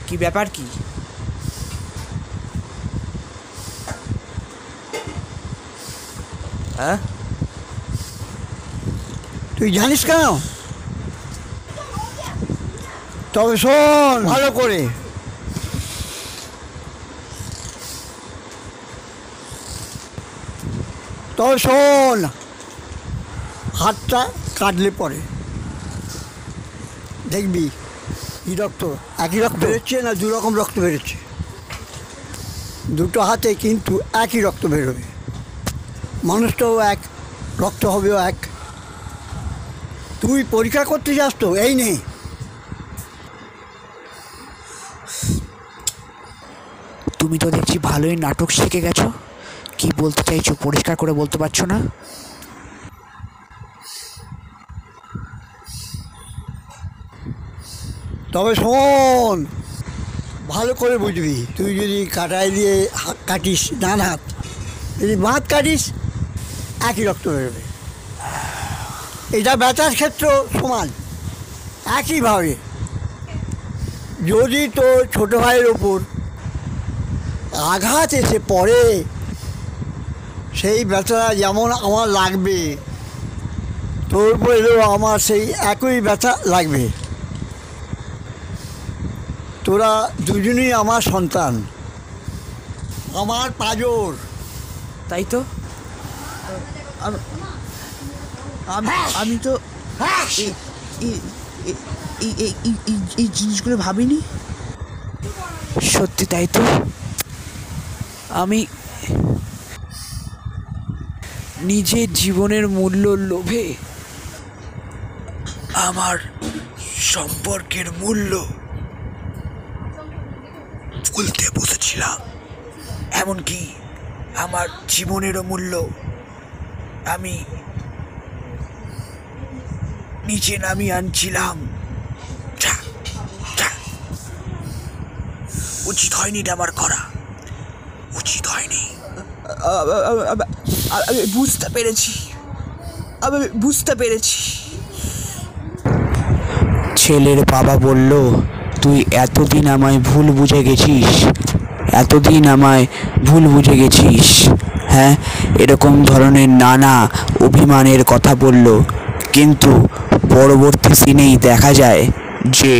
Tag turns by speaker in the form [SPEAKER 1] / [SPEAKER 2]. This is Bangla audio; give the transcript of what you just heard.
[SPEAKER 1] কি ব্যাপার কি? হ্যাঁ,
[SPEAKER 2] তুই জানিস কেন? তবে শোন ভালো করে। তবে শোন, হাতটা কাটলে পরে দেখবি কি রক্ত, একই রক্ত বেরোচ্ছে না দু রকম রক্ত বেরোচ্ছে। দুটো হাতে কিন্তু একই রক্ত বেরোবে, মানুষটাও এক, রক্ত হবেও এক। তুই পরীক্ষা করতে যাস তো? এই নে।
[SPEAKER 1] তুমি তো দেখছি ভালোই নাটক শিখে গেছো। কি বলতে চাইছো পরিষ্কার করে বলতে পারছো না?
[SPEAKER 2] তবে শোন, ভালো করে বুঝবি। তুই যদি কাটাই দিয়ে কাটিস ডান হাত, যদি বাঁ হাত কাটিস একই রক্ত বেরোবে। এটা ব্যথার ক্ষেত্র সমান, একইভাবে। যদি তোর ছোটো ভাইয়ের ওপর আঘাত এসে পড়ে, সেই ব্যথা যেমন আমার লাগবে, তোর উপরেও আমার সেই একই ব্যথা লাগবে। তোরা দুজনই আমার সন্তান, আমার পাঁজর।
[SPEAKER 1] তাই তো। আমি তো এই জিনিসগুলো ভাবিনি। সত্যি তাই তো। আমি নিজের জীবনের মূল্য লোভে আমার সম্পর্কের মূল্য ভুলতে বসেছিলাম। এমনকি আমার জীবনেরও মূল্য আমি নিচে নামিয়ে আনছিলাম। উচিত হয়নি এটা আমার করা, উচিত হয়নি। আমি বুঝতে পেরেছি। ছেলের বাবা বলল, তুই এতদিন আমায় ভুল বুঝে গেছিস। হ্যাঁ, এরকম ধরনের নানা অভিমানের কথা বলল, কিন্তু পরবর্তী সিনেই দেখা যায় যে